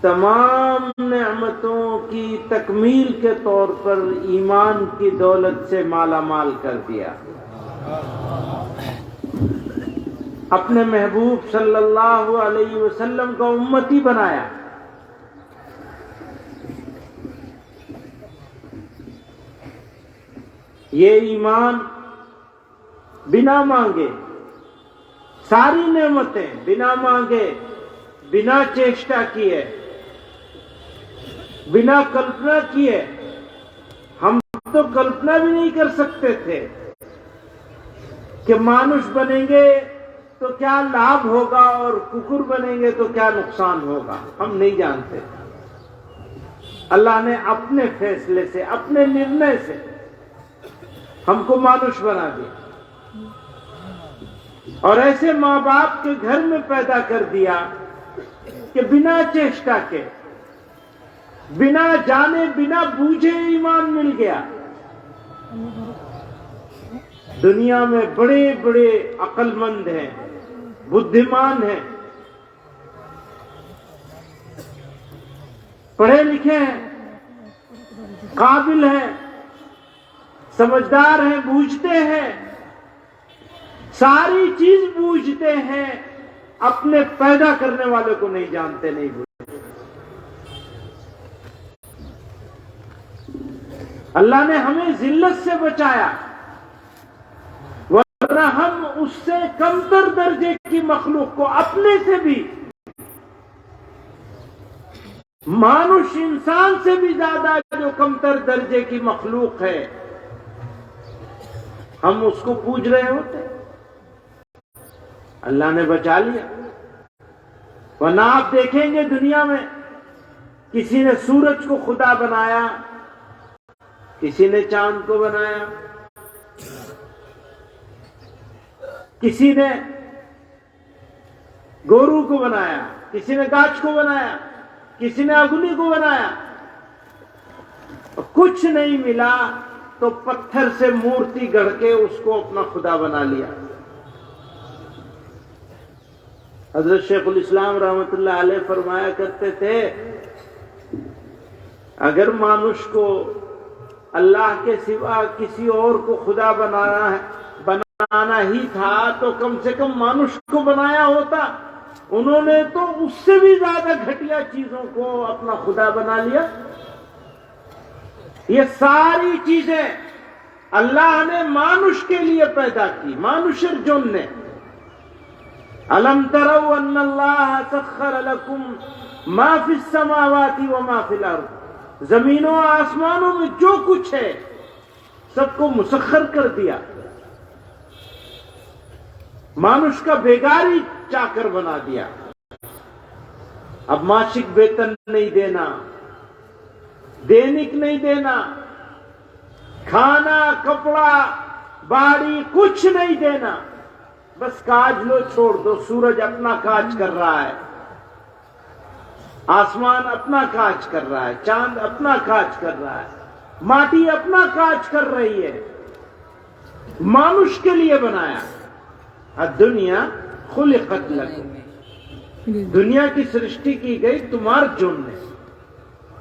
تمام نعمتوں کی تکمیل کے طور پر ایمان کی دولت سے مالا مال کر دیا، اپنے محبوب صلی اللہ علیہ وسلم کا امتی بنایا۔ یہ ایمان بنا مانگے، ساری نعمتیں بنا مانگے، بنا چیشٹا کیے، بنا کلپنا کیے، ہم تو کلپنا بھی نہیں کر سکتے تھے کہ مانوش بنیں گے تو کیا لابھ ہوگا اور ککر بنیں گے تو کیا نقصان ہوگا، ہم نہیں جانتے۔ اللہ نے اپنے فیصلے سے، اپنے نرنے سے ہم کو مانوش بنا دیا، اور ایسے ماں باپ کے گھر میں پیدا کر دیا کہ بنا چیشٹا کے، بنا جانے بنا بوجھے ایمان مل گیا۔ دنیا میں بڑے بڑے عقل مند ہیں، بدھیمان ہیں، پڑھے لکھے ہیں، قابل ہیں، سمجھدار ہیں، بوجھتے ہیں، ساری چیز بوجھتے ہیں، اپنے پیدا کرنے والے کو نہیں جانتے، نہیں بوجھتے۔ اللہ نے ہمیں ذلت سے بچایا، ورنہ ہم اس سے کمتر درجے کی مخلوق کو، اپنے سے بھی، مانوش انسان سے بھی زیادہ جو کمتر درجے کی مخلوق ہے، ہم اس کو پوج رہے ہوتے۔ اللہ نے بچا لیا۔ ورنہ آپ دیکھیں گے دنیا میں کسی نے سورج کو خدا بنایا، کسی نے چاند کو بنایا، کسی نے گورو کو بنایا، کسی نے گاچ کو بنایا، کسی نے اگنی کو بنایا، کچھ نہیں ملا تو پتھر سے مورتی گڑھ کے اس کو اپنا خدا بنا لیا۔ حضرت شیخ الاسلام رحمۃ اللہ علیہ فرمایا کرتے تھے، اگر مانوش کو اللہ کے سوا کسی اور کو خدا بنانا ہی تھا تو کم سے کم مانوش کو بنایا ہوتا۔ انہوں نے تو اس سے بھی زیادہ گھٹیا چیزوں کو اپنا خدا بنا لیا۔ یہ ساری چیزیں اللہ نے مانوش کے لیے پیدا کی، مانوشر جن نے۔ الم تروا ان اللہ سخر لکم ما فی السماوات وما فی الارض، زمینوں آسمانوں میں جو کچھ ہے سب کو مسخر کر دیا، مانوش کا بیگاری چاکر بنا دیا۔ اب ماشک ویتن نہیں دینا، دینک نہیں دینا، کھانا کپڑا باڑی کچھ نہیں دینا، بس کاج لو چھوڑ دو۔ سورج اپنا کاج کر رہا ہے، آسمان اپنا کاج کر رہا ہے، چاند اپنا کاج کر رہا ہے، ماٹی اپنا کاج کر رہی ہے، مانوش کے لیے بنایا۔ الدنیا خلقت لکم، دنیا کی سرشٹی کی گئی تمہارے جننے،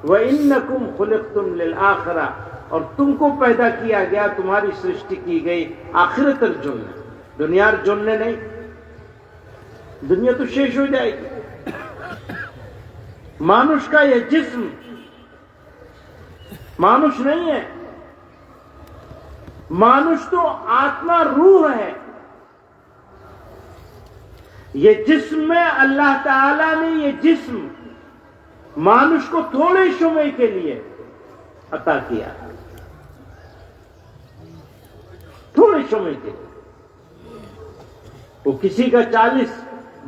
وَإِنَّكُمْ خُلِقْتُمْ لِلْآخِرَةِ، اور تم کو پیدا کیا گیا، تمہاری سرشٹی کی گئی آخرت الجننے، دنیا جننے نہیں۔ دنیا تو شیش ہو جائے گی۔ مانوش کا یہ جسم مانوش نہیں ہے، مانوش تو آتما روح ہے۔ یہ جسم میں اللہ تعالی نے یہ جسم مانوش کو تھوڑے شمع کے لیے عطا کیا، تھوڑے شمع کے لیے۔ وہ کسی کا 40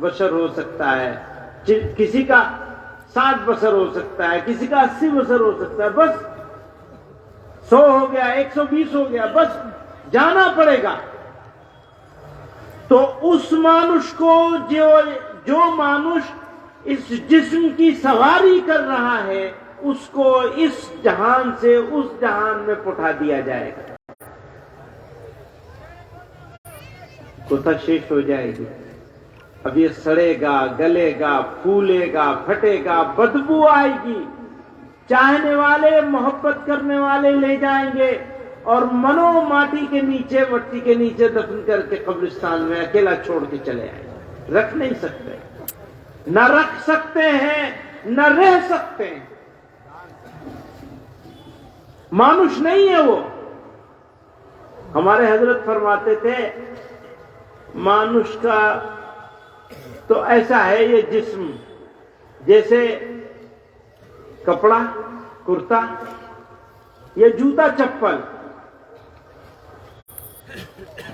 بشر ہو سکتا ہے، کسی کا 60 بشر ہو سکتا ہے، کسی کا 80 بشر ہو سکتا ہے، بس 100 ہو گیا، 120 ہو گیا، بس جانا پڑے گا۔ تو اس مانوش کو جو مانوش اس جسم کی سواری کر رہا ہے، اس کو اس جہان سے اس جہان میں پٹھا دیا جائے گا، کوتا شیش ہو جائے گی۔ اب یہ سڑے گا، گلے گا، پھولے گا، پھٹے گا، بدبو آئے گی، چاہنے والے محبت کرنے والے لے جائیں گے اور منو ماٹی کے نیچے، مٹی کے نیچے دفن کر کے قبرستان میں اکیلا چھوڑ کے چلے آئیں گے۔ رکھ نہیں سکتے، نہ رکھ سکتے ہیں، نہ رہ سکتے ہیں۔ مانوش نہیں ہے وہ۔ ہمارے حضرت فرماتے تھے مانوش کا تو ایسا ہے یہ جسم جیسے کپڑا، کرتا یا جوتا چپل،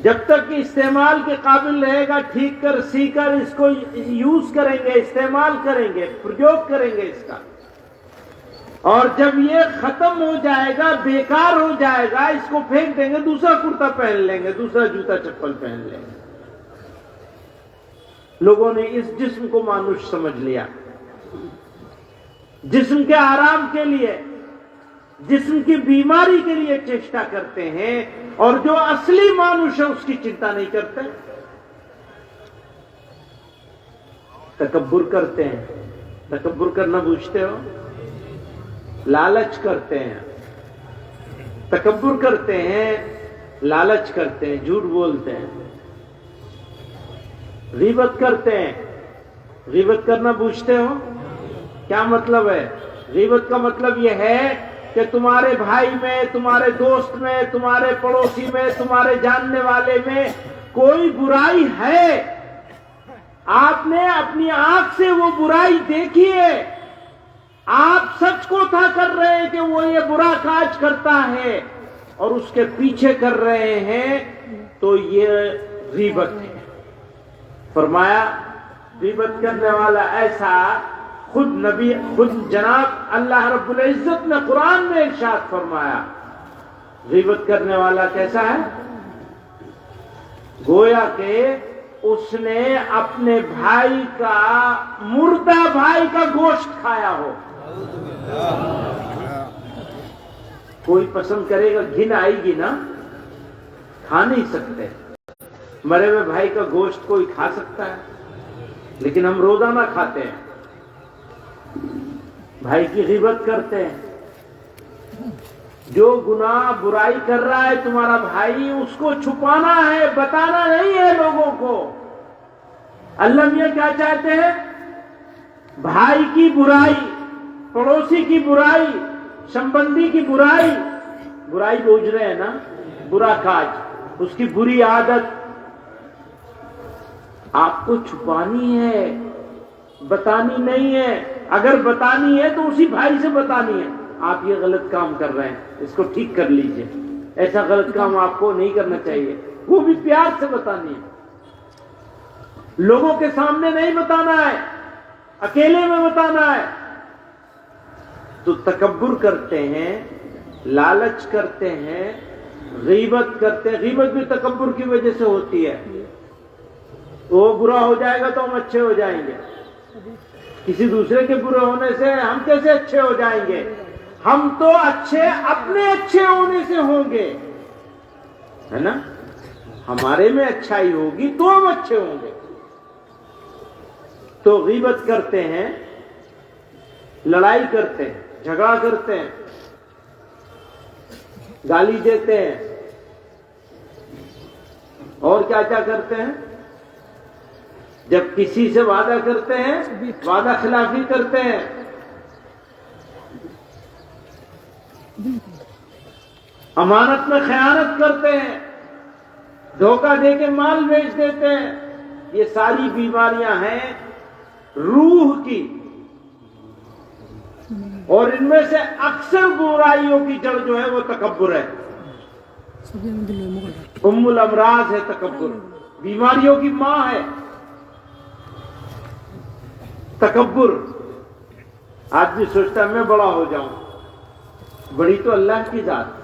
جب تک استعمال کے قابل رہے گا ٹھیک کر سی کر اس کو یوز کریں گے، استعمال کریں گے، پرجوگ کریں گے اس کا، اور جب یہ ختم ہو جائے گا، بیکار ہو جائے گا، اس کو پھینک دیں گے، دوسرا کرتا پہن لیں گے، دوسرا جوتا چپل پہن لیں گے۔ لوگوں نے اس جسم کو مانوش سمجھ لیا، جسم کے آرام کے لیے، جسم کی بیماری کے لیے چیشٹا کرتے ہیں، اور جو اصلی مانوش ہے اس کی چنتا نہیں کرتے، تکبر کرتے ہیں۔ تکبر کرنا بوجھتے ہو؟ لالچ کرتے ہیں، تکبر کرتے ہیں، لالچ کرتے ہیں، جھوٹ بولتے ہیں، غیبت کرتے ہیں۔ غیبت کرنا بوجھتے ہو؟ کیا مطلب ہے؟ غیبت کا مطلب یہ ہے کہ تمہارے بھائی میں، تمہارے دوست میں، تمہارے پڑوسی میں، تمہارے جاننے والے میں کوئی برائی ہے، آپ نے اپنی آنکھ سے وہ برائی دیکھی ہے، آپ سچ کو تھا کر رہے ہیں کہ وہ یہ برا کاج کرتا ہے اور اس کے پیچھے کر رہے ہیں، تو یہ غیبت ہے۔ فرمایا غیبت کرنے والا ایسا، خود جناب اللہ رب العزت نے قرآن میں ارشاد فرمایا، غیبت کرنے والا کیسا ہے؟ گویا کہ اس نے اپنے بھائی کا، مردہ بھائی کا گوشت کھایا ہو۔ کوئی پسند کرے گا؟ گھن آئے گی نا، کھا نہیں سکتے۔ مرے ہوئے بھائی کا گوشت کوئی کھا سکتا ہے؟ لیکن ہم روزانہ کھاتے ہیں، بھائی کی غیبت کرتے ہیں۔ جو گناہ برائی کر رہا ہے تمہارا بھائی، اس کو چھپانا ہے، بتانا نہیں ہے لوگوں کو۔ اللہ میاں کیا چاہتے ہیں؟ بھائی کی برائی، پڑوسی کی برائی، سمبندی کی برائی، برائی بوجھ رہے ہیں نا، برا کاج، اس کی بری عادت آپ کو چھپانی ہے، بتانی نہیں ہے۔ اگر بتانی ہے تو اسی بھائی سے بتانی ہے، آپ یہ غلط کام کر رہے ہیں، اس کو ٹھیک کر لیجئے، ایسا غلط کام آپ کو نہیں کرنا چاہیے، وہ بھی پیار سے بتانی ہے، لوگوں کے سامنے نہیں بتانا ہے، اکیلے میں بتانا ہے۔ تو تکبر کرتے ہیں، لالچ کرتے ہیں، غیبت کرتے ہیں۔ غیبت بھی تکبر کی وجہ سے ہوتی ہے، وہ برا ہو جائے گا تو ہم اچھے ہو جائیں گے، کسی دوسرے کے برے ہونے سے ہم کیسے اچھے ہو جائیں گے؟ ہم تو اچھے اپنے اچھے ہونے سے ہوں گے، ہے نا؟ ہمارے میں اچھائی ہوگی تو ہم اچھے ہوں گے۔ تو غیبت کرتے ہیں، لڑائی کرتے ہیں، جھگڑا کرتے ہیں، گالی دیتے ہیں، اور کیا کیا کرتے ہیں؟ جب کسی سے وعدہ کرتے ہیں، وعدہ خلافی کرتے ہیں، امانت میں خیانت کرتے ہیں، دھوکہ دے کے مال بیچ دیتے ہیں۔ یہ ساری بیماریاں ہیں روح کی، اور ان میں سے اکثر برائیوں کی جڑ جو ہے وہ تکبر ہے، ام الامراض ہے تکبر، بیماریوں کی ماں ہے تکبر۔ آدمی سوچتا ہے میں بڑا ہو جاؤں، بڑی تو اللہ کی ذات،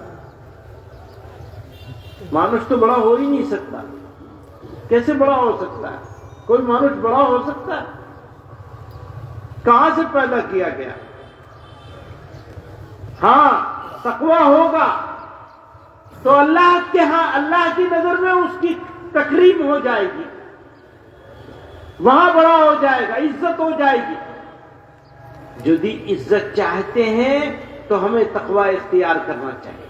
مانوش تو بڑا ہو ہی نہیں سکتا۔ کیسے بڑا ہو سکتا ہے؟ کوئی مانوش بڑا ہو سکتا ہے؟ کہاں سے پیدا کیا گیا؟ ہاں تقویٰ ہوگا تو اللہ کے ہاں، اللہ کی نظر میں اس کی تکریم ہو جائے گی۔ وہاں بڑا ہو جائے گا، عزت ہو جائے گی۔ یدی عزت چاہتے ہیں تو ہمیں تقوی اختیار کرنا چاہیے۔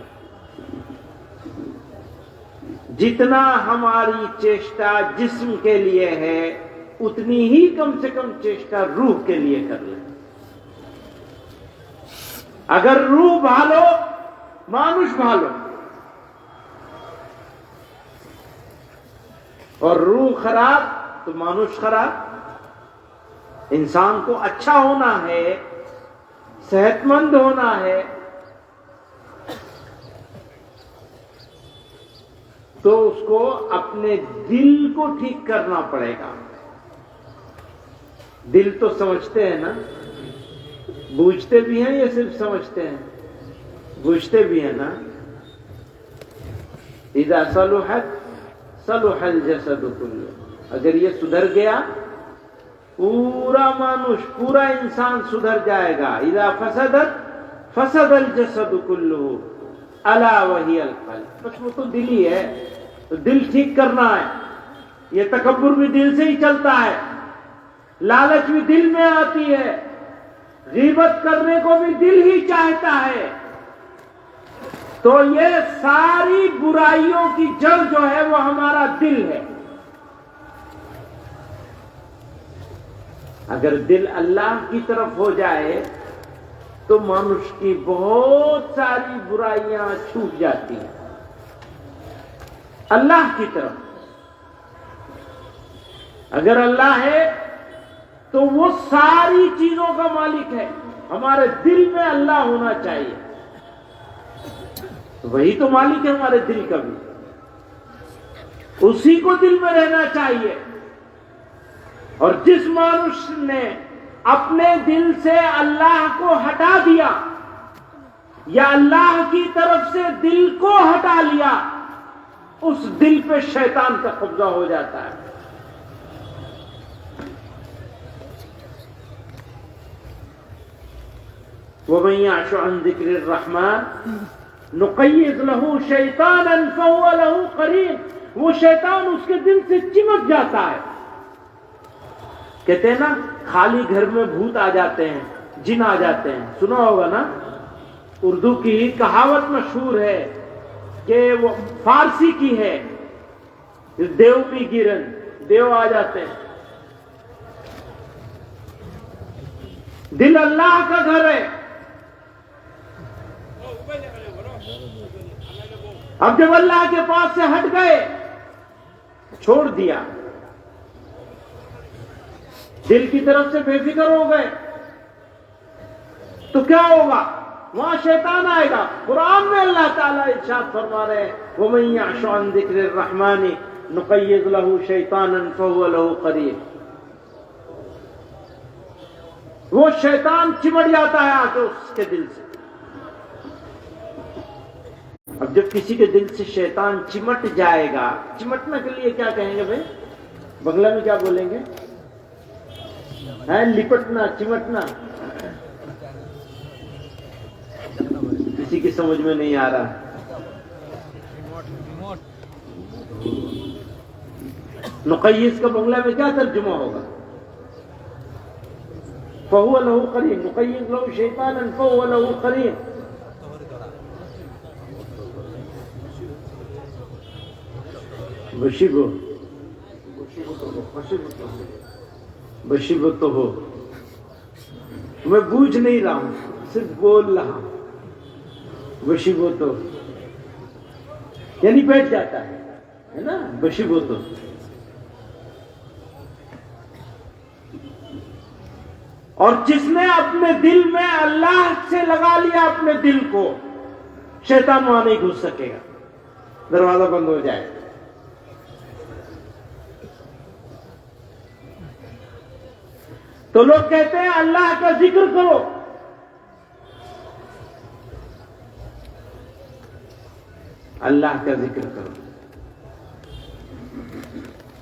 جتنا ہماری چیشٹا جسم کے لیے ہے اتنی ہی کم سے کم چیشٹا روح کے لیے کر لیں۔ اگر روح بھالو مانوش بھالو، اور روح خراب تو مانوش خراب۔ انسان کو اچھا ہونا ہے، صحت مند ہونا ہے، تو اس کو اپنے دل کو ٹھیک کرنا پڑے گا۔ دل تو سمجھتے ہیں نا، بوجھتے بھی ہیں یا صرف سمجھتے ہیں؟ بوجھتے بھی ہیں نا۔ اذا صلحت صلح الجسد كله، اگر یہ سدھر گیا پورا مانوش، پورا انسان سدھر جائے گا۔ اذا فسدت فسد الجسد كله الا وهي القلب، بس وہ تو دل ہی ہے، تو دل ٹھیک کرنا ہے۔ یہ تکبر بھی دل سے ہی چلتا ہے، لالچ بھی دل میں آتی ہے، غیبت کرنے کو بھی دل ہی چاہتا ہے۔ تو یہ ساری برائیوں کی جڑ جو ہے وہ ہمارا دل ہے۔ اگر دل اللہ کی طرف ہو جائے تو مانوش کی بہت ساری برائیاں چھوٹ جاتی ہیں۔ اللہ کی طرف اگر اللہ ہے تو وہ ساری چیزوں کا مالک ہے۔ ہمارے دل میں اللہ ہونا چاہیے، وہی تو مالک ہے ہمارے دل کا بھی، اسی کو دل میں رہنا چاہیے۔ اور جس مانوش نے اپنے دل سے اللہ کو ہٹا دیا یا اللہ کی طرف سے دل کو ہٹا لیا، اس دل پہ شیطان کا قبضہ ہو جاتا ہے۔ وَمَن يَعْشُ عَن ذِكْرِ الرَّحْمَنِ نُقَيِّضْ لَهُ شَيْطَانًا فَهُوَ لَهُ قَرِينٌ، وہ شیطان اس کے دل سے چمٹ جاتا ہے۔ کہتے ہیں نا خالی گھر میں بھوت آ جاتے ہیں، جن آ جاتے ہیں، سنا ہوگا نا۔ اردو کی کہاوت مشہور ہے کہ وہ فارسی کی ہے، دیو بھی گرن، دیو آ جاتے ہیں۔ دل اللہ کا گھر ہے۔ اب جب اللہ کے پاس سے ہٹ گئے، چھوڑ دیا، دل کی طرف سے بے فکر ہو گئے، تو کیا ہوگا؟ وہاں شیطان آئے گا۔ قرآن میں اللہ تعالیٰ ارشاد فرما رہے ہیں وَمَن يَعْشُ عَن ذِكْرِ الرَّحْمَنِ نُقَيِّضْ لَهُ شَيْطَانًا فَهُوَ لَهُ قَرِينٌ، وہ شیطان چمٹ جاتا ہے آ کے اس کے دل سے۔ اب جب کسی کے دل سے شیطان چمٹ جائے گا، چمٹنے کے لیے کیا کہیں گے بھائی؟ بنگلہ میں کیا بولیں گے؟ لپٹنا، چمٹنا، کسی کی سمجھ میں نہیں آ رہا۔ نقیس کا بنگلہ میں کیا ترجمہ ہوگا؟ فَهُوَ لَهُ قَرِينٌ، نُقَيِّضْ لَهُ شَيْطَانًا فَهُوَ لَهُ قَرِينٌ۔ بشیبت ہو، میں بوجھ نہیں رہا ہوں، صرف بول رہا ہوں۔ بشیبت ہو یعنی بیٹھ جاتا ہے نا، بشیبت ہو۔ اور جس نے اپنے دل میں اللہ سے لگا لیا اپنے دل کو، شیطان وہاں نہیں گھس سکے گا، دروازہ بند ہو جائے۔ تو لوگ کہتے ہیں اللہ کا ذکر کرو، اللہ کا ذکر کرو،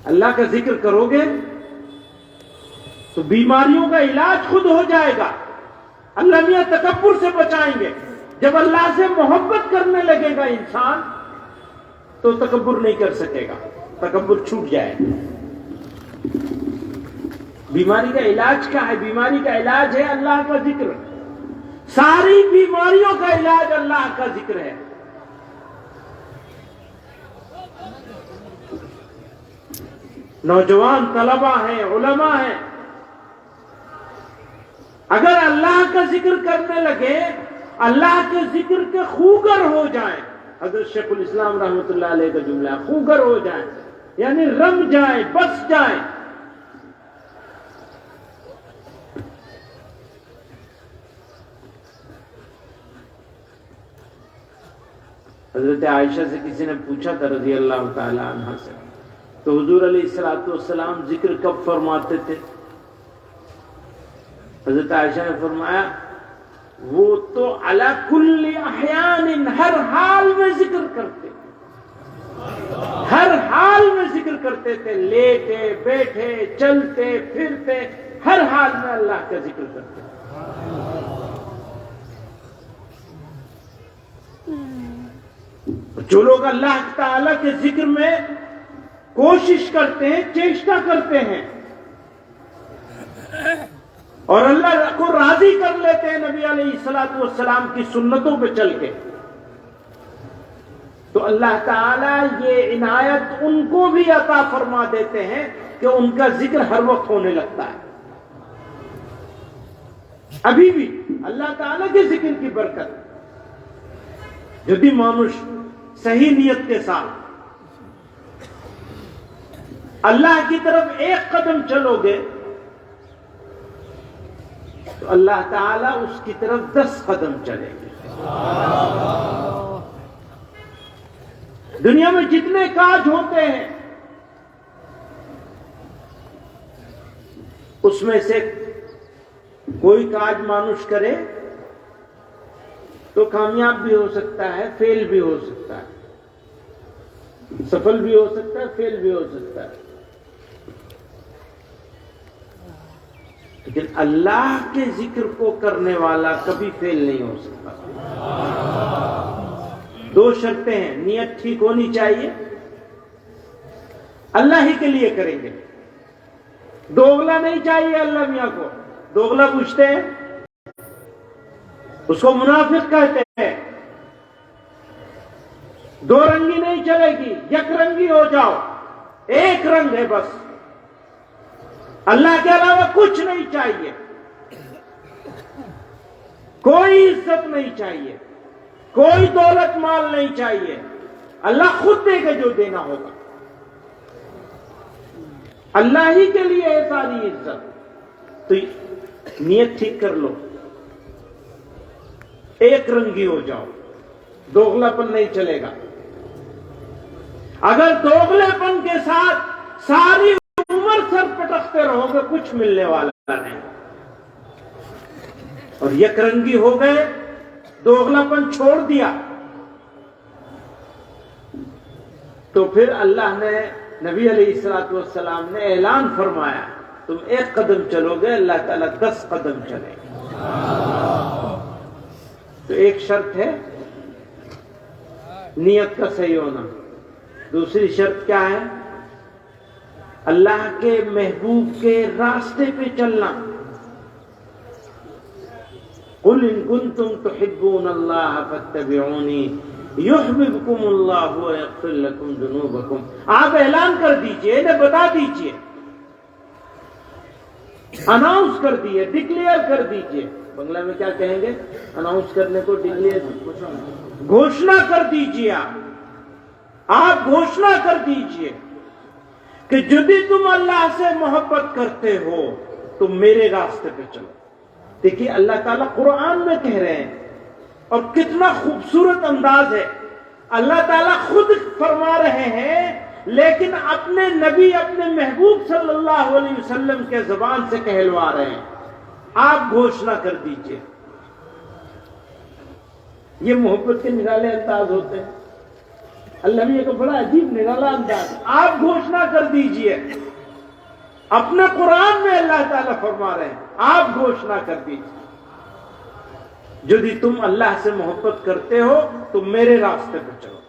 اللہ کا ذکر کرو گے تو بیماریوں کا علاج خود ہو جائے گا۔ اللہ میاں تکبر سے بچائیں گے۔ جب اللہ سے محبت کرنے لگے گا انسان تو تکبر نہیں کر سکے گا، تکبر چھوٹ جائے گا۔ بیماری کا علاج کیا ہے؟ بیماری کا علاج ہے اللہ کا ذکر. ساری بیماریوں کا علاج اللہ کا ذکر ہے. نوجوان طلبہ ہیں، علماء ہیں، اگر اللہ کا ذکر کرنے لگے، اللہ کے ذکر کے خوگر ہو جائیں، حضرت شیخ الاسلام رحمۃ اللہ علیہ کا جملہ، خوگر ہو جائیں یعنی رم جائیں، بس جائیں. حضرت عائشہ سے کسی نے پوچھا تھا رضی اللہ تعالی عنہ سے، تو حضور علیہ الصلوۃ والسلام ذکر کب فرماتے تھے؟ حضرت عائشہ نے فرمایا وہ تو علی کل احیان، ہر حال میں ذکر کرتے، ہر حال میں ذکر کرتے تھے، لیٹے بیٹھے چلتے پھرتے ہر حال میں اللہ کا ذکر کرتے. جو لوگ اللہ تعالی کے ذکر میں کوشش کرتے ہیں، چیشٹا کرتے ہیں اور اللہ کو راضی کر لیتے ہیں نبی علیہ الصلوۃ والسلام کی سنتوں پہ چل کے، تو اللہ تعالی یہ عنایت ان کو بھی عطا فرما دیتے ہیں کہ ان کا ذکر ہر وقت ہونے لگتا ہے. ابھی بھی اللہ تعالی کے ذکر کی برکت، جدی مانوش صحیح نیت کے ساتھ اللہ کی طرف ایک قدم چلو گے تو اللہ تعالیٰ اس کی طرف 10 قدم چلے گے. دنیا میں جتنے کاج ہوتے ہیں اس میں سے کوئی کاج مانوش کرے تو کامیاب بھی ہو سکتا ہے، فیل بھی ہو سکتا ہے، سفل بھی ہو سکتا ہے، فیل بھی ہو سکتا ہے. لیکن اللہ کے ذکر کو کرنے والا کبھی فیل نہیں ہو سکتا. 2 شرطیں ہیں. نیت ٹھیک ہونی چاہیے، اللہ ہی کے لیے کریں گے. دوغلا نہیں چاہیے اللہ میاں کو. دوغلا پوچھتے ہیں اس کو منافق کہتے ہیں. 2 رنگی نہیں چلے گی، یک رنگی ہو جاؤ. ایک رنگ ہے بس، اللہ کے علاوہ کچھ نہیں چاہیے، کوئی عزت نہیں چاہیے، کوئی دولت مال نہیں چاہیے. اللہ خود دے گا جو دینا ہوگا. اللہ ہی کے لیے ہے ساری عزت. تو نیت ٹھیک کر لو، ایک رنگی ہو جاؤ، دوغلا پن نہیں چلے گا. اگر دوغلے پن کے ساتھ ساری عمر سر پٹکتے رہو گے کچھ ملنے والا نہیں. اور یک رنگی ہو گئے، دوغلا پن چھوڑ دیا، تو پھر اللہ نے، نبی علیہ الصلوۃ والسلام نے اعلان فرمایا تم 1 قدم چلو گے، اللہ تعالیٰ 10 قدم چلے گے. تو ایک شرط ہے نیت کا صحیح ہونا. دوسری شرط کیا ہے؟ اللہ کے محبوب کے راستے پہ چلنا. قل ان کنتم تحبون اللہ فاتبعونی یحببکم اللہ ویغفر لکم ذنوبکم. آپ اعلان کر دیجئے، انہیں بتا دیجئے، اناؤنس کر دیجئے، ڈکلیئر کر دیجئے. بنگلہ میں کیا کہیں گے؟ اناؤنس کرنے کو ڈکلیئر، گھوشنا کر دیجئے. آپ گھوشنا کر دیجئے کہ جدی تم اللہ سے محبت کرتے ہو تو میرے راستے پہ چلو. دیکھیے اللہ تعالیٰ قرآن میں کہہ رہے ہیں، اور کتنا خوبصورت انداز ہے. اللہ تعالیٰ خود فرما رہے ہیں لیکن اپنے نبی، اپنے محبوب صلی اللہ علیہ وسلم کے زبان سے کہلوا رہے ہیں. آپ گھوشنا کر دیجئے. یہ محبت کے نرالے انداز ہوتے ہیں. اللہ میاں کا بڑا عجیب نرالا انداز. آپ گھوشنا کر دیجئے، اپنے قرآن میں اللہ تعالیٰ فرما رہے ہیں آپ گھوشنا کر دیجئے جدی تم اللہ سے محبت کرتے ہو تو میرے راستے پہ چلو.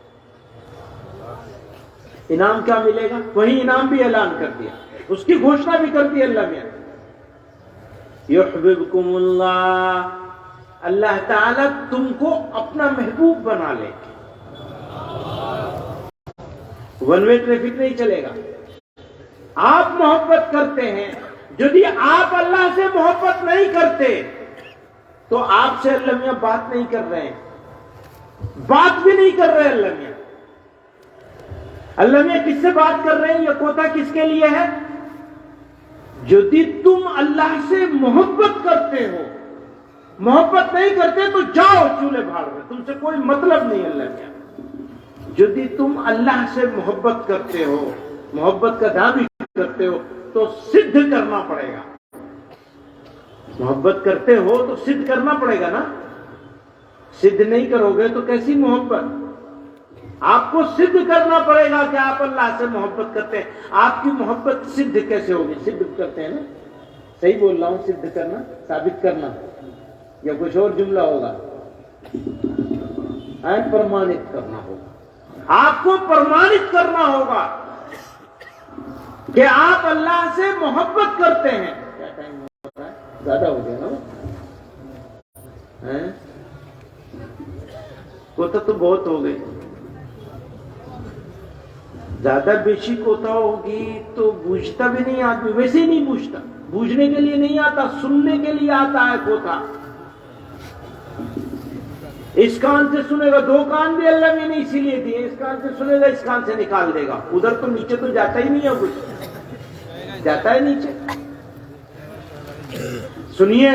انعام کیا ملے گا؟ وہی انعام بھی اعلان کر دیا، اس کی گھوشنا بھی کر دی اللہ میاں. یحببکم اللہ، اللہ تعالیٰ تم کو اپنا محبوب بنا لے. ون وے ٹریفک نہیں چلے گا. آپ محبت کرتے ہیں، یدی آپ اللہ سے محبت نہیں کرتے تو آپ سے اللہ میاں بات نہیں کر رہے ہیں، بات بھی نہیں کر رہے اللہ میاں. اللہ میاں کس سے بات کر رہے ہیں؟ یہ کوتا کس کے لیے ہے؟ یدی تم اللہ سے محبت کرتے ہو، محبت نہیں کرتے تو جاؤ چولہے بھاڑ میں، تم سے کوئی مطلب نہیں اللہ میاں. یدی تم اللہ سے محبت کرتے ہو، محبت کا دعوی کرتے ہو تو سدھ کرنا پڑے گا. محبت کرتے ہو تو سدھ کرنا پڑے گا نا. سدھ نہیں کرو گے تو کیسی محبت؟ آپ کو سدھ کرنا پڑے گا کہ آپ اللہ سے محبت کرتے ہیں. آپ کی محبت سدھ کیسے ہوگی؟ سدھ کرتے ہیں نا، صحیح بول رہا ہوں، سدھ کرنا، ثابت کرنا، یا کچھ اور جملہ ہوگا؟ پرمانت کرنا ہوگا. آپ کو پرمانت کرنا ہوگا کہ آپ اللہ سے محبت کرتے ہیں. کیا ٹائم ہو رہا ہے؟ زیادہ ہو گیا نا؟ کوتا تو بہت ہو گئی. زیادہ بیشی کوتا ہوگی تو بوجھتا بھی نہیں آدمی، ویسے ہی نہیں بوجھتا، بوجھنے کے لیے نہیں آتا، سننے کے لیے آتا ہے کوتا. اس کان سے سنے گا، دو کان بھی اللہ میں نے اسی لیے دیے، اس کان سے سنے گا، اس کان سے نکال دے گا. ادھر تو نیچے تو جاتا ہی نہیں ہے، کچھ جاتا ہے نیچے. سنیے،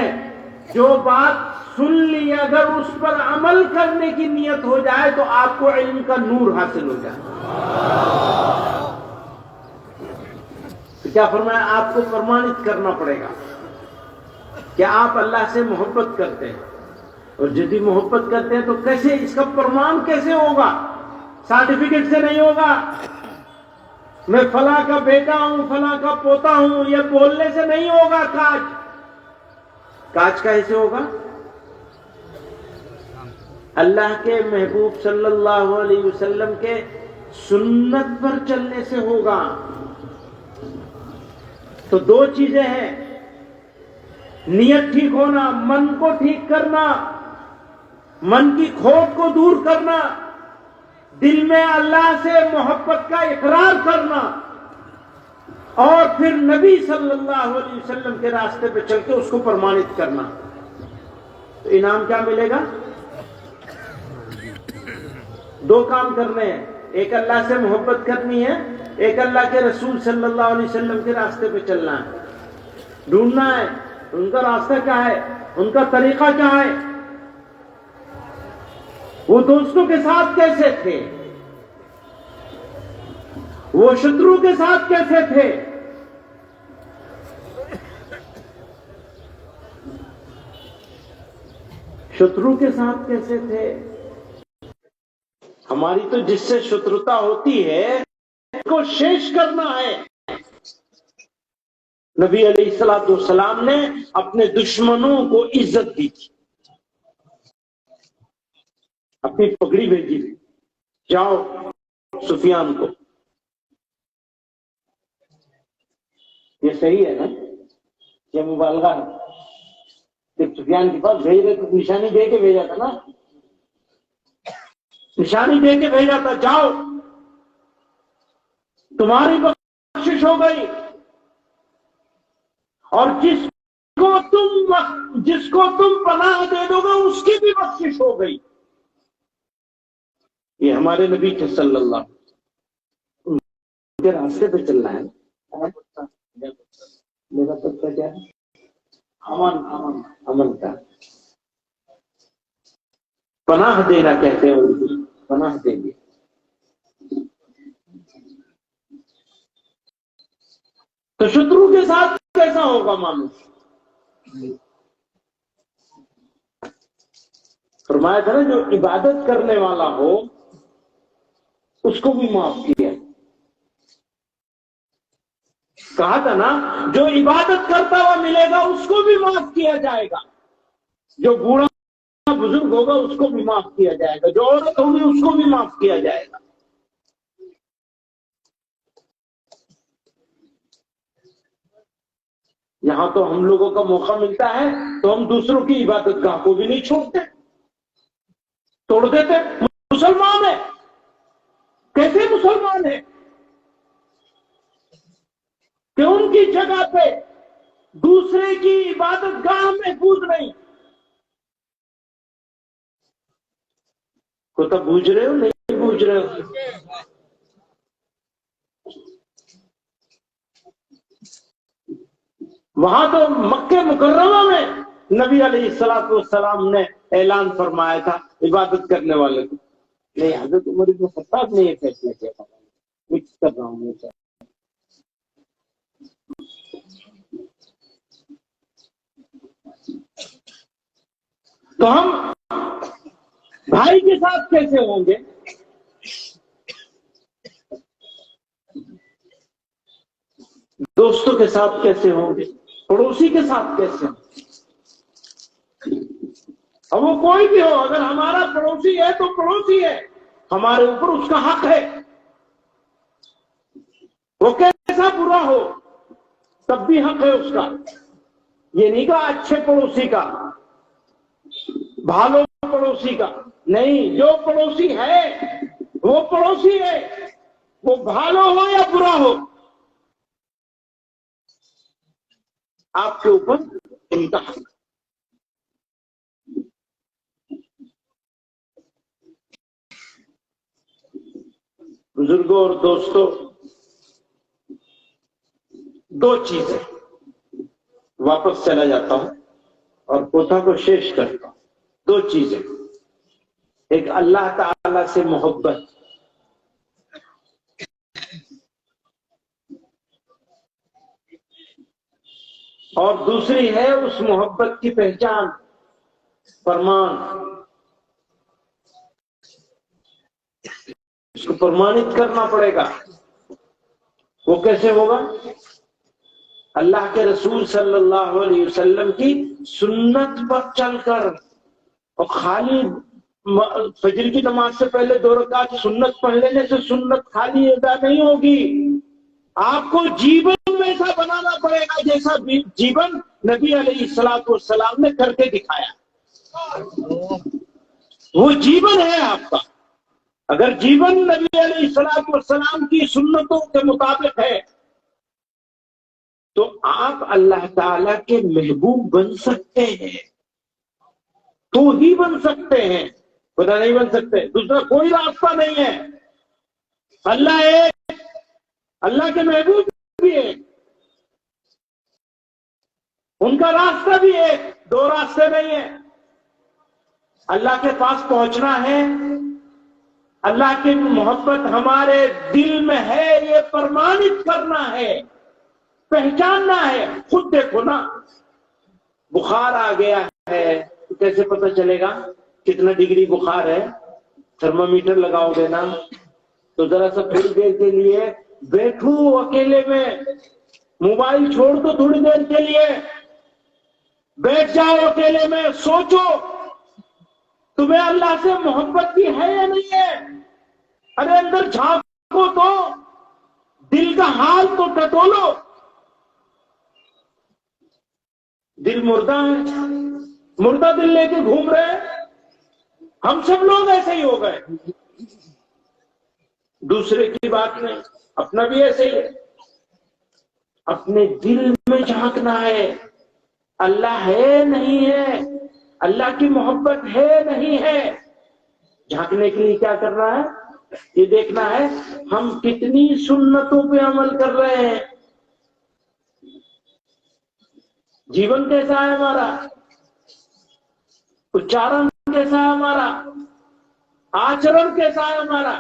جو بات سن لی اگر اس پر عمل کرنے کی نیت ہو جائے تو آپ کو علم کا نور حاصل ہو جائے. تو کیا فرمایا؟ آپ کو پرمانت کرنا پڑے گا کہ آپ اللہ سے محبت کرتے ہیں. اور جدی محبت کرتے ہیں تو کیسے، اس کا پرمان کیسے ہوگا؟ سرٹیفکیٹ سے نہیں ہوگا. میں فلاں کا بیٹا ہوں، فلاں کا پوتا ہوں، یہ بولنے سے نہیں ہوگا. کاج کیسے ہوگا؟ اللہ کے محبوب صلی اللہ علیہ وسلم کے سنت پر چلنے سے ہوگا. تو دو چیزیں ہیں، نیت ٹھیک ہونا، من کو ٹھیک کرنا، من کی کھوٹ کو دور کرنا، دل میں اللہ سے محبت کا اقرار کرنا، اور پھر نبی صلی اللہ علیہ وسلم کے راستے پہ چل کے اس کو پرمانت کرنا. تو انعام کیا ملے گا؟ دو کام کرنے ہیں، ایک اللہ سے محبت کرنی ہے، ایک اللہ کے رسول صلی اللہ علیہ وسلم کے راستے پہ چلنا ہے، ڈھونڈنا ہے ان کا راستہ کیا ہے، ان کا طریقہ کیا ہے، وہ دوستوں کے ساتھ کیسے تھے، وہ شترو کے ساتھ کیسے تھے. شترو کے ساتھ کیسے تھے؟ ہماری تو جس سے شترتا ہوتی ہے اس کو شیش کرنا ہے. نبی علیہ الصلوۃ والسلام نے اپنے دشمنوں کو عزت دی تھی، اپنی پگڑی بھیجی تھی، جاؤ سفیان کو. یہ صحیح ہے نا؟ یہ مبالغہ ہے. جب سفیان کے پاس بھیج رہے تو نشانی دے کے بھیجا تھا نا، نشانی دے کے بھیجا تھا، جاؤ تمہاری بخشش ہو گئی، اور جس کو تم پناہ دے دو گے اس کی بھی بخشش ہو گئی. یہ ہمارے نبی کے صلی اللہ علیہ وسلم کے راستے پہ چلنا ہے. میرا پتہ کیا ہے؟ امن کا پناہ دینا کہتے ہیں اردو، پناہ دیں گے. تو شترو کے ساتھ کیسا ہوگا مانوس؟ فرمایا تھا نا جو عبادت کرنے والا ہو اس کو بھی معاف کیا. کہا تھا نا جو عبادت کرتا ہوا ملے گا اس کو بھی معاف کیا جائے گا، جو بوڑھا بزرگ ہوگا اس کو بھی معاف کیا جائے گا، جو عورت ہوگی اس کو بھی معاف کیا جائے گا. یہاں تو ہم لوگوں کا موقع ملتا ہے تو ہم دوسروں کی عبادت گاہ کو بھی نہیں چھوڑتے، توڑ دیتے۔ مسلمان ہے، کیسے مسلمان ہے کہ ان کی جگہ پہ دوسرے کی عبادت گاہ محفوظ نہیں؟ کو تو بوجھ رہے ہو نہیں بوجھ رہے ہو؟ وہاں تو مکہ مکرمہ میں نبی علیہ الصلوۃ والسلام نے اعلان فرمایا تھا عبادت کرنے والے کو۔ نہیں، حضرت عمر بن خطاب نے یہ فیصلہ کیا تھا، مکس کر رہا ہوں میں۔ تو ہم بھائی کے ساتھ کیسے ہوں گے؟ دوستوں کے ساتھ کیسے ہوں گے؟ پڑوسی کے ساتھ کیسے ہوں گے؟ اب وہ کوئی بھی ہو، اگر ہمارا پڑوسی ہے تو پڑوسی ہے، ہمارے اوپر اس کا حق ہے، وہ کیسا برا ہو تب بھی حق ہے اس کا۔ یہ نہیں کہا اچھے پڑوسی کا، بھالو پڑوسی کا، نہیں، جو پڑوسی ہے وہ پڑوسی ہے، وہ بھالو ہو یا برا ہو، آپ کے اوپر ان کا حق۔ بزرگوں اور دوستوں، دو چیزیں، واپس چلا جاتا ہوں اور کوٹھا کو شیش کرتا ہوں۔ دو چیزیں، ایک اللہ تعالی سے محبت، اور دوسری ہے اس محبت کی پہچان، فرمان۔ اس کو پرمانت کرنا پڑے گا۔ وہ کیسے ہوگا؟ اللہ کے رسول صلی اللہ علیہ وسلم کی سنت پر چل کر، اور خالی فجر کی نماز سے پہلے 2 رکعت سنت پڑھ لینے سے سنت خالی ادا نہیں ہوگی، آپ کو جیون ویسا بنانا پڑے گا جیسا جیون نبی علیہ الصلوۃ والسلام نے کر کے دکھایا۔ وہ جیون ہے آپ کا۔ اگر جیون نبی علیہ الصلوۃ والسلام کی سنتوں کے مطابق ہے تو آپ اللہ تعالی کے محبوب بن سکتے ہیں، تو ہی بن سکتے ہیں، خدا نہیں بن سکتے، دوسرا کوئی راستہ نہیں ہے۔ اللہ ایک، اللہ کے محبوب بھی ایک، ان کا راستہ بھی ایک، 2 راستے نہیں ہیں۔ اللہ کے پاس پہنچنا ہے، اللہ کی محبت ہمارے دل میں ہے، یہ پرمانت کرنا ہے، پہچاننا ہے۔ خود دیکھو نا، بخار آ گیا ہے تو کیسے پتہ چلے گا کتنا ڈگری بخار ہے؟ تھرمامیٹر لگاؤ گے نا، تو ذرا سا تھوڑی دیر کے لیے بیٹھو اکیلے میں، موبائل چھوڑ دو تھوڑی دیر کے لیے، بیٹھ جاؤ اکیلے میں، سوچو تمہیں اللہ سے محبت بھی ہے یا نہیں ہے؟ ارے اندر جھانکو تو، دل کا حال تو ٹٹولو۔ دل مردہ ہے، مردہ دل لے کے گھوم رہے ہیں۔ ہم سب لوگ ایسے ہی ہو گئے، دوسرے کی بات نہیں، اپنا بھی ایسے ہی ہے۔ اپنے دل میں جھانکنا ہے، اللہ ہے نہیں ہے، اللہ کی محبت ہے نہیں ہے۔ جھانکنے کے لیے کیا کرنا ہے؟ یہ دیکھنا ہے ہم کتنی سنتوں پہ عمل کر رہے ہیں، جیون کیسا ہے ہمارا، اچارن کیسا ہے ہمارا، آچرن کیسا ہے ہمارا،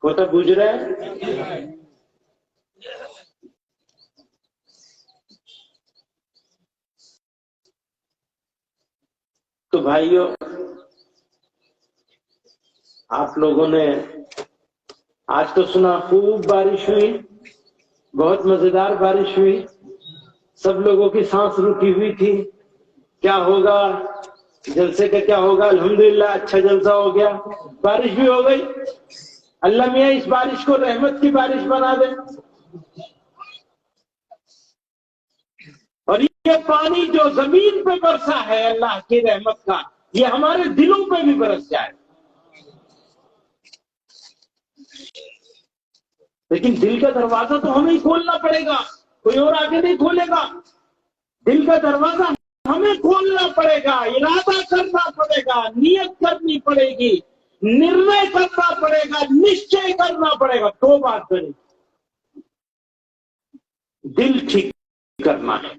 وہ تو بوجھ رہے ہیں۔ تو بھائیوں، آپ لوگوں نے آج تو سنا خوب بارش ہوئی، بہت مزیدار بارش ہوئی، سب لوگوں کی سانس رکی ہوئی تھی، کیا ہوگا جلسے کا، کیا ہوگا؟ الحمدللہ اچھا جلسہ ہو گیا، بارش بھی ہو گئی۔ اللہ میاں اس بارش کو رحمت کی بارش بنا دے۔ یہ پانی جو زمین پہ برسا ہے اللہ کی رحمت کا، یہ ہمارے دلوں پہ بھی برس جائے. لیکن دل کا دروازہ تو ہمیں ہی کھولنا پڑے گا، کوئی اور آگے نہیں کھولے گا. دل کا دروازہ ہمیں کھولنا پڑے گا، ارادہ کرنا پڑے گا، نیت کرنی پڑے گی، نرنے کرنا پڑے گا، نشچے کرنا پڑے گا. دو بات کریں، دل ٹھیک کرنا ہے.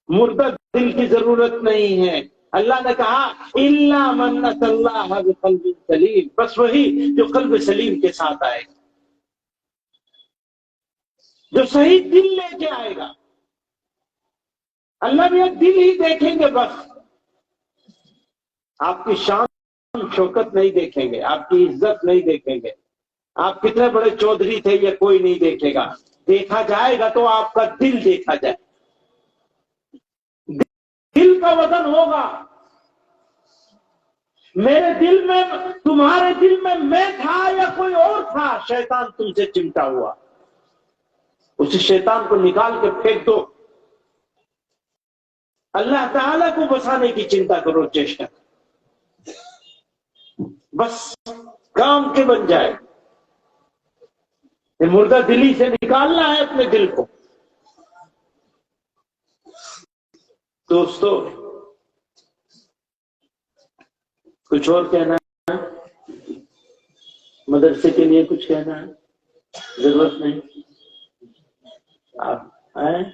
مردہ دل کی ضرورت نہیں ہے. اللہ نے کہا الا من اتى الله بقلب سلیم، بس وہی جو قلب سلیم کے ساتھ آئے گا، جو صحیح دل لے کے آئے گا. اللہ بھی ایک دل ہی دیکھیں گے بس. آپ کی شان شوکت نہیں دیکھیں گے، آپ کی عزت نہیں دیکھیں گے، آپ کتنے بڑے چودھری تھے یہ کوئی نہیں دیکھے گا. دیکھا جائے گا تو آپ کا دل دیکھا جائے. دل کا وزن ہوگا. میرے دل میں، تمہارے دل میں تھا یا کوئی اور تھا؟ شیطان تم سے چمٹا ہوا، اس شیطان کو نکال کے پھینک دو. اللہ تعالیٰ کو بسانے کی چنتا کرو، چیشٹا بس کام کے بن جائے. یہ مردہ دلی سے نکالنا ہے اپنے دل کو. دوستو کچھ اور کہنا ہے؟ مدرسے کے لیے کچھ کہنا ہے؟ ضرورت نہیں. آپ آئیں،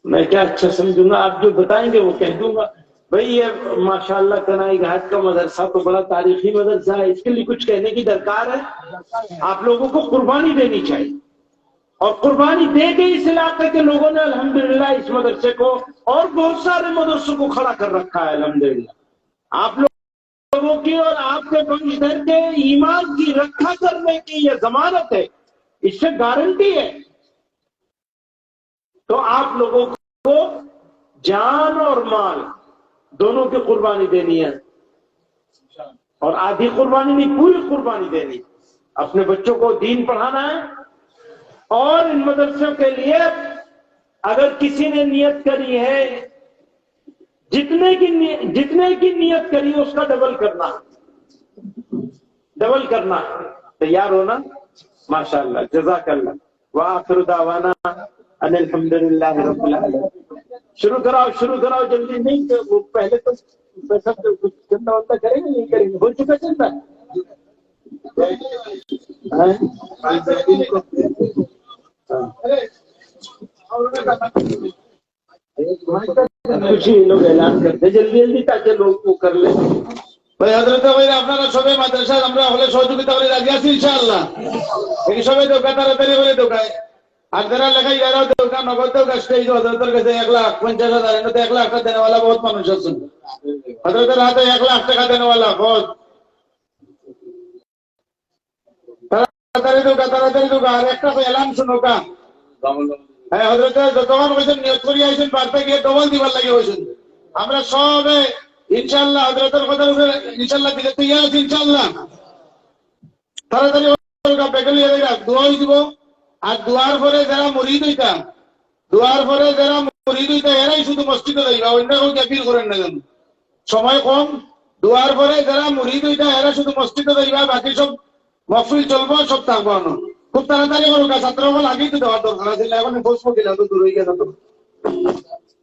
میں کیا اچھا سمجھوں گا، آپ جو بتائیں گے وہ کہہ دوں گا. بھئی یہ ماشاءاللہ کنائی گھاٹ کا مدرسہ تو بڑا تاریخی مدرسہ ہے، اس کے لیے کچھ کہنے کی درکار ہے؟ آپ لوگوں کو قربانی دینی چاہیے، اور قربانی دے کے اس علاقے کے لوگوں نے الحمدللہ اس مدرسے کو اور بہت سارے مدرسوں کو کھڑا کر رکھا ہے. الحمدللہ آپ لوگوں کی اور آپ کے بنشدھر کے ایمان کی رکھا کرنے کی یہ ضمانت ہے، اس سے گارنٹی ہے. تو آپ لوگوں کو جان اور مال دونوں کی قربانی دینی ہے، اور آدھی قربانی نہیں، پوری قربانی دینی. اپنے بچوں کو دین پڑھانا ہے، اور ان مدرسوں کے لیے اگر کسی نے نیت کری ہے، جتنے کی نیت کری اس کا ڈبل کرنا. تیار ہونا؟ ماشاءاللہ، جزاک اللہ. وآخر دعوانا ان الحمدللہ رب العالمین. شروع کراؤ جلدی. نہیں تو وہ پہلے تو کچھ چندہ وندہ کریں گے، نہیں کریں گے؟ ہو چکا چندہ؟ کچھ ہی لوگ اعلان کرتے جلدی تاکہ لوگ وہ کر لیں. بھائی حضرت بھائی আপনারা সবাই মাদ্রাসা আমরা হলে সহযোগিতা করে রাজি আছি ইনশাআল্লাহ. এই সবাই দোকা তাড়াতাড়ি করে দোকায় আর যারা লেখাই যারাও দোকা নগদ দোকা স্টেজ হজরতের কাছে 1,50,000 এনে তো 1 লাখ টাকা দেনেওয়ালা বহুত মানুষ আছেন. হজরতের হাতে 1 লাখ টাকা দেনেওয়ালা বহুত. তাড়াতাড়ি দোকা আর একটা তো এলান শুনো কা. হ্যাঁ হজরতের যতক্ষণ হয়েছেন নিয়ত করি আইছেন বাড়তে গিয়ে ডবল দিবার লাগে হয়েছেন. আমরা সবে ইনশাআল্লাহ হযরতের কথা উপরে ইনশাআল্লাহ দিতে তৈরি আছি ইনশাআল্লাহ. তাড়াতাড়ি ওরা বেগলি এরা দোয়া দিব, আর দোয়ার পরে যারা মুরিদ হইতা এরাই শুধু মসজিদে যাইবা, অন্য কেউ ক্যাপিল করেন না জানো, সময় কম. দোয়ার পরে যারা মুরিদ হইতা এরা শুধু মসজিদে যাইবা, বাকি সব মহফিল চলবো, সব থাকবো. খুব তাড়াতাড়ি করুক, ছাত্রগুলো আগেই তো দেওয়ার দরকার আছে, এখন বসবো কিনা তো দূর হয়ে গেছে তো.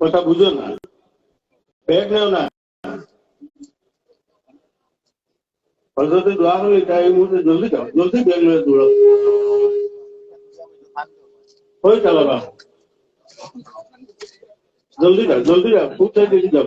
কথা বুঝো না, পেট নেও না. হযরতে দোয়া হলো এই মুহূর্তে জলদি যাও, জলদি বেরিয়ে দৌড়ো. ওই চলো বাবা, জলদি যাও, খুব তাড়াতাড়ি যাও.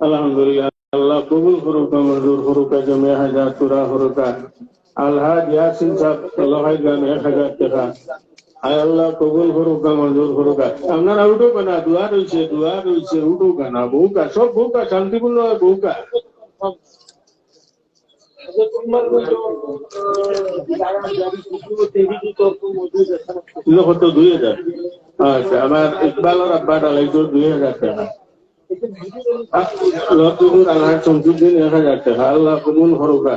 আলহামদুলিল্লাহ, আল্লাহ কবুল করুক, মঞ্জুর করুক. জমে হাজার পুরা হরকা আলহাজ ইয়াসিন সাহেব 10,000 টাকা. আয় আল্লাহ কবুল করুক, মঞ্জুর করুক. আপনারা উঠো না, দোয়া রয়েছে উঠো না. বউকা সব বউকা শান্তিপূর্ণ বউকা. কত 2000? আচ্ছা, আমার ইকবালের আব্বা ডালাইতো 2000 টাকা। লতুর আল্লাহ চমচুদ্দিন 1000 টাকা। আল্লাহ কবুল করুকা।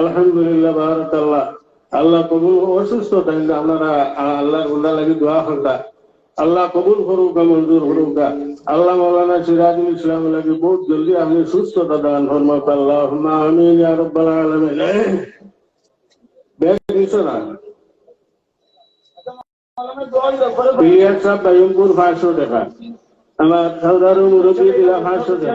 আলহামদুলিল্লাহ, বারাকাল্লাহ। আল্লাহ কবুল। অসুস্থ তাইলে আপনারা আল্লাহর গুণা লাগি দোয়া করতা, আল্লাহ কবুল করুক, মঞ্জুর করুক। আল্লাহ মৌলানা সিরাজুল ইসলাম লাগি বহুত জলদি আপনি সুস্থতা দান ফরমাক। আল্লাহুম্মা আমিন ইয়া রাব্বাল আলামিন। বেশ কিছু না পিয়ার সাহেব বাইমপুর 500 টাকা। আমার সৌদার মুরব্বী দিলা 500 টাকা।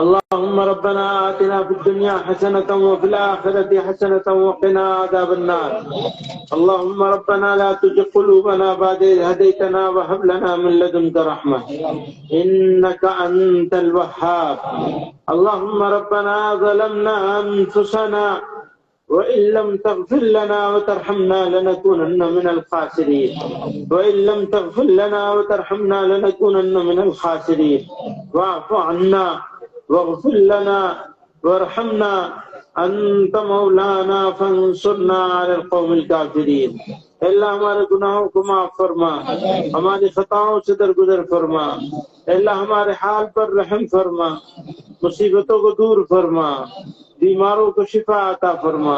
اللهم ربنا آتنا في الدنيا حسنة وفي الآخرة حسنة وقنا عذاب النار. اللهم ربنا لا تزغ قلوبنا بعد إذ هديتنا وهب لنا من لدنك رحمة إنك أنت الوهاب. اللهم ربنا ظلمنا أنفسنا وإن لم تغفر لنا وترحمنا لنكونن من الخاسرين. وإن لم تغفر لنا وترحمنا لنكونن من الخاسرين. واعف عنا واغفر لنا وارحمنا انت مولانا فانصرنا على القوم الكافرين. اللہ ہمارے گناہوں کو معاف فرما، ہماری خطاؤں سے درگزر فرما، اللہ ہمارے حال پر رحم فرما، مصیبتوں کو دور فرما، بیماروں کو شفا عطا فرما،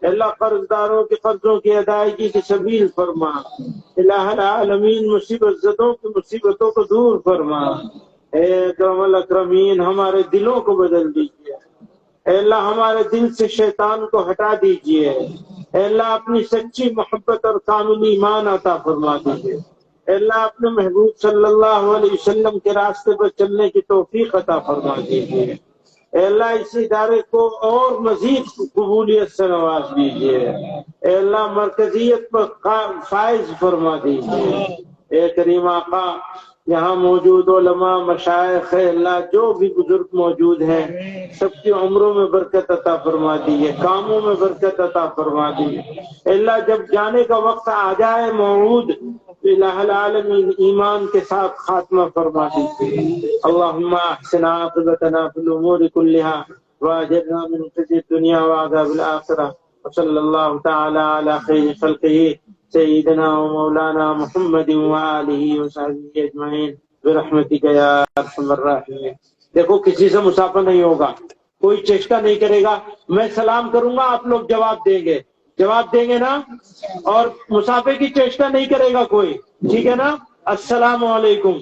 اللہ قرض داروں کے قرضوں کی ادائیگی کی سبیل فرما، الہ العالمین مصیبت زدوں کی مصیبتوں کو دور فرما۔ اے اکرم الاکرمین ہمارے دلوں کو بدل دیجیے، اے اللہ ہمارے دل سے شیطان کو ہٹا دیجیے، اے اللہ اپنی سچی محبت اور کامل ایمان عطا فرما دیجیے، اے اللہ اپنے محبوب صلی اللہ علیہ وسلم کے راستے پر چلنے کی توفیق عطا فرما دیجیے، اے اللہ اس ادارے کو اور مزید قبولیت سے نواز دیجیے، اے اللہ مرکزیت پر فائز فرما دیجیے۔ اے کریم آقا یہاں موجود علماء مشائخ اللہ جو بھی بزرگ موجود ہیں سب کی عمروں میں برکت عطا فرما دیجیے، کاموں میں برکت عطا فرما دیجیے۔ اللہ جب جانے کا وقت آ جائے موعود الہ العالمین ایمان کے ساتھ خاتمہ فرما دیجیے۔ اللہم احسن عاقبتنا فی الامور کلها واجرنا من خزي الدنيا وعذاب الآخرة وصلی اللہ تعالی علی خیر خلقہ سیدنا و مولانا محمد وآلہ وصحبہ اجمعین برحمتک یا ارحم الراحمین۔ دیکھو کسی سے مسافہ نہیں ہوگا، کوئی چیشٹا نہیں کرے گا، میں سلام کروں گا آپ لوگ جواب دیں گے نا، اور مسافے کی چیشٹا نہیں کرے گا کوئی، ٹھیک ہے نا؟ السلام علیکم۔